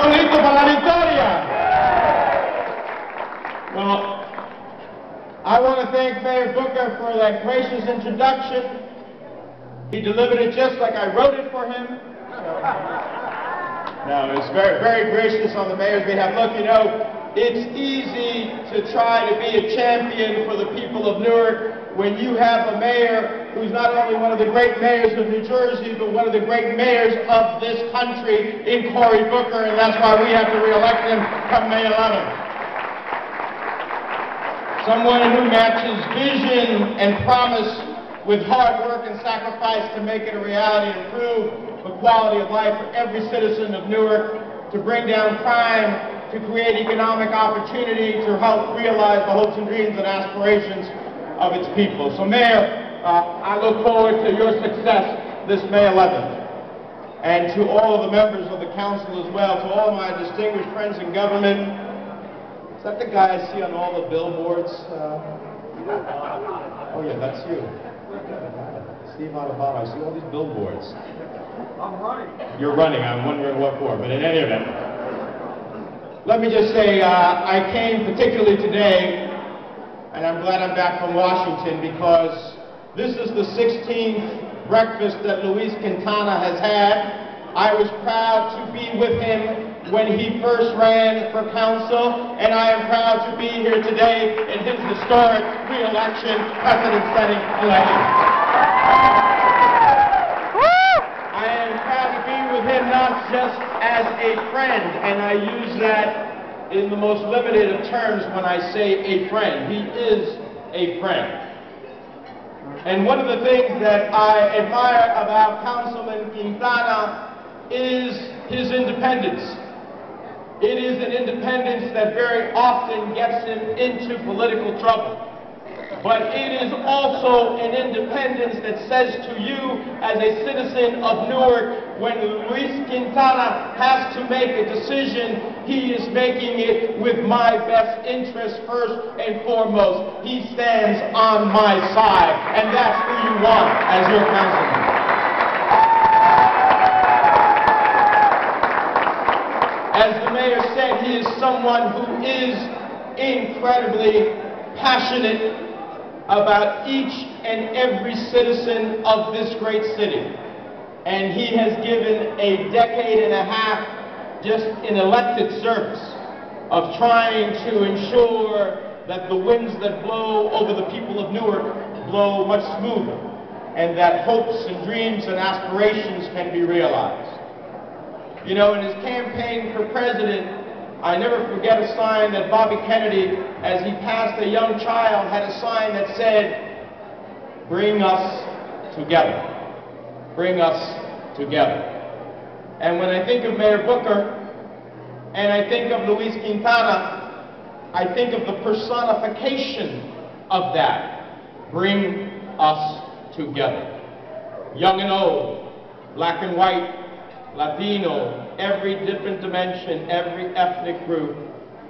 ¡Listo para la victoria! Well, I want to thank Mayor Booker for that gracious introduction. He delivered it just like I wrote it for him. No, it's very, very gracious on the mayor's behalf. Look, you know, it's easy to try to be a champion for the people of Newark when you have a mayor who's not only one of the great mayors of New Jersey, but one of the great mayors of this country in Cory Booker, and that's why we have to re-elect him come May 11th. Someone who matches vision and promise with hard work and sacrifice to make it a reality, improve the quality of life for every citizen of Newark, to bring down crime, to create economic opportunity, to help realize the hopes and dreams and aspirations of its people. So Mayor, I look forward to your success this May 11th. And to all of the members of the council as well, to all my distinguished friends in government. Is that the guy I see on all the billboards? Oh yeah, that's you. Steve Addababo, I see all these billboards. I'm running. You're running, I'm wondering what for, but in any event. Let me just say, I came particularly today, and I'm glad I'm back from Washington, because this is the 16th breakfast that Luis Quintana has had. I was proud to be with him when he first ran for council, and I am proud to be here today in his historic re-election, precedent-setting election. I am proud to be with him not just as a friend, and I use that in the most limited of terms when I say a friend. He is a friend. And one of the things that I admire about Councilman Quintana is his independence. It is an independence that very often gets him into political trouble. But it is also an independence that says to you, as a citizen of Newark, when Luis Quintana has to make a decision, he is making it with my best interest first and foremost. He stands on my side, and that's who you want as your councilman. As the mayor said, he is someone who is incredibly passionate about each and every citizen of this great city. And he has given a decade and a half just in elected service of trying to ensure that the winds that blow over the people of Newark blow much smoother, and that hopes and dreams and aspirations can be realized. You know, in his campaign for president, I never forget a sign that Bobby Kennedy, as he passed a young child, had a sign that said, "Bring us together. Bring us together." And when I think of Mayor Booker, and I think of Luis Quintana, I think of the personification of that. Bring us together. Young and old, black and white, Latino, every different dimension, every ethnic group,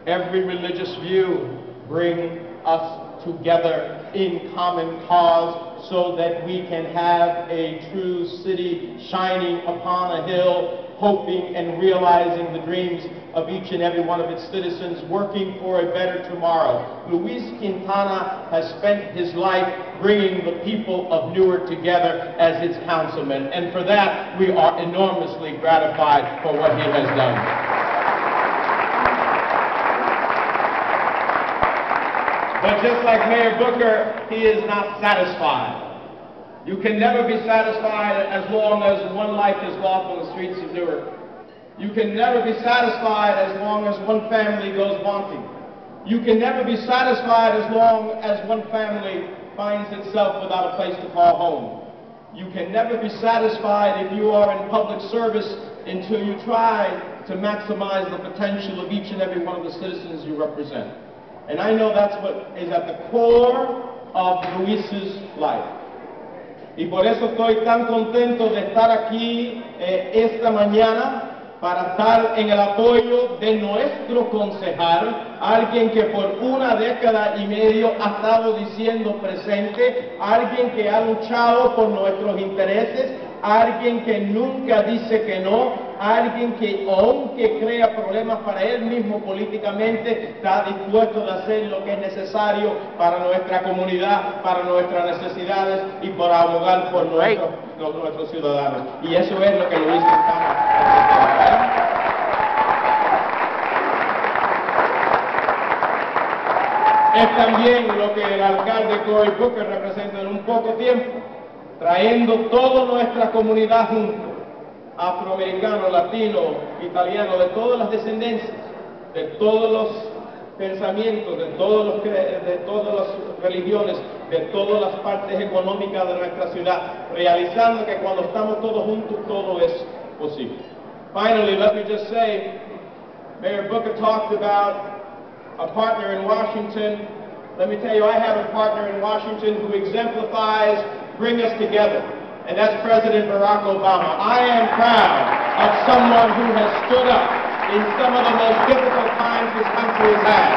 every religious view, bring us together in common cause so that we can have a true city shining upon a hill, hoping and realizing the dreams of each and every one of its citizens, working for a better tomorrow. Luis Quintana has spent his life bringing the people of Newark together as its councilman, and for that we are enormously gratified for what he has done. But just like Mayor Booker, he is not satisfied. You can never be satisfied as long as one life is lost on the streets of Newark. You can never be satisfied as long as one family goes wanting. You can never be satisfied as long as one family finds itself without a place to call home. You can never be satisfied if you are in public service until you try to maximize the potential of each and every one of the citizens you represent. And I know that's what is at the core of Luis's life. Y por eso estoy tan contento de estar aquí esta mañana para estar en el apoyo de nuestro concejal, alguien que por una década y medio ha estado diciendo presente, alguien que ha luchado por nuestros intereses, alguien que nunca dice que no, alguien que, aunque crea problemas para él mismo políticamente, está dispuesto a hacer lo que es necesario para nuestra comunidad, para nuestras necesidades y para abogar por nuestros ciudadanos. Y eso es lo que Luis Quintana. Es también lo que el alcalde Cory Booker representa en un poco tiempo, trayendo toda nuestra comunidad juntos, afroamericanos, latinos, italianos, de todas las descendencias, de todos los pensamientos, de todas las religiones, de todas las partes económicas de nuestra ciudad, realizando que cuando estamos todos juntos todo es posible. Finally, let me just say, Mayor Booker talked about a partner in Washington. Let me tell you, I have a partner in Washington who exemplifies bring us together, and that's President Barack Obama. I am proud of someone who has stood up in some of the most difficult times this country has had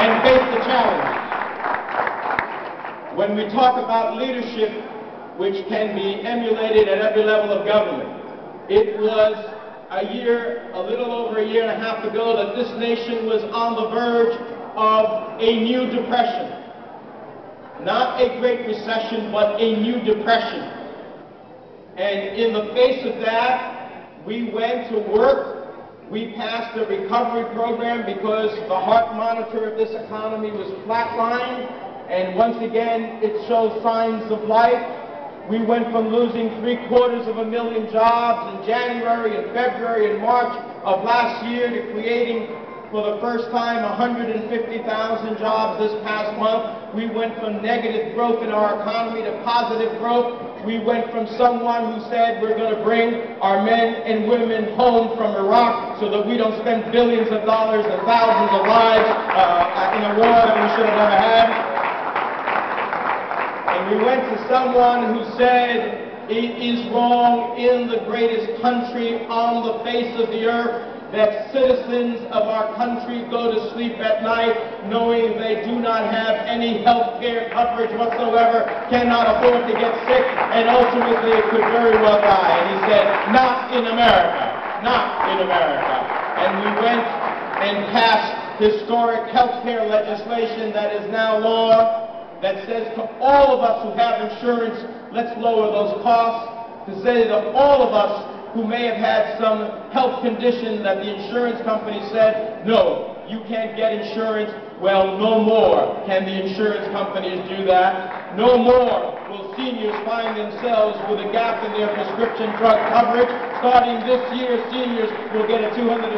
and faced the challenges. When we talk about leadership, which can be emulated at every level of government, it was a little over a year and a half ago that this nation was on the verge of a new depression. Not a great recession, but a new depression. And in the face of that, we went to work. We passed a recovery program because the heart monitor of this economy was flatlined, and once again it shows signs of life. We went from losing 750,000 jobs in January and February and March of last year to creating for the first time 150,000 jobs this past month. We went from negative growth in our economy to positive growth. We went from someone who said we're going to bring our men and women home from Iraq so that we don't spend billions of dollars and thousands of lives in a war that we should have never had. And we went to someone who said it is wrong in the greatest country on the face of the earth that citizens of our country go to sleep at night knowing they do not have any health care coverage whatsoever, cannot afford to get sick, and ultimately could very well die. And he said, not in America, not in America. And we went and passed historic health care legislation that is now law, that says to all of us who have insurance, let's lower those costs, to say to all of us who may have had some health condition that the insurance company said, no, you can't get insurance. Well, no more can the insurance companies do that. No more will seniors find themselves with a gap in their prescription drug coverage. Starting this year, seniors will get a $250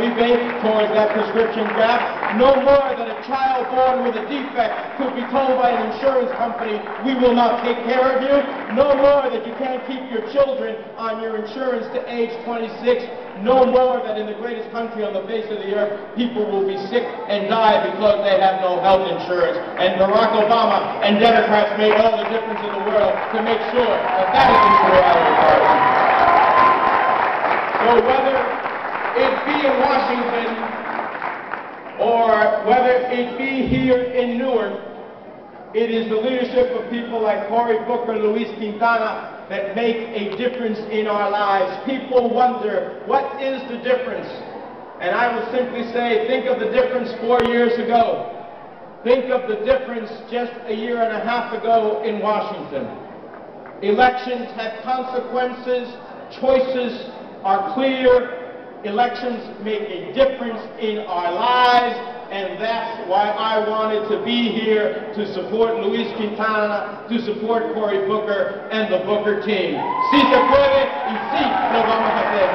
rebate towards that prescription gap. No more that a child born with a defect could be told by an insurance company, we will not take care of you. No more that you can't keep your children on your insurance to age 26. No more that in the greatest country on the face of the earth, people will be sick and die because they have no health insurance. And Barack Obama and Democrats made all the difference in the world to make sure that that is the reality of our country. So whether it be in Washington or whether it be here in Newark, it is the leadership of people like Cory Booker, Luis Quintana, that make a difference in our lives. People wonder, what is the difference? And I will simply say, think of the difference 4 years ago. Think of the difference just a year and a half ago in Washington. Elections have consequences. Choices are clear. Elections make a difference in our lives. And that's why I wanted to be here to support Luis Quintana, to support Cory Booker and the Booker team. Si se puede y sí lo vamos a hacer.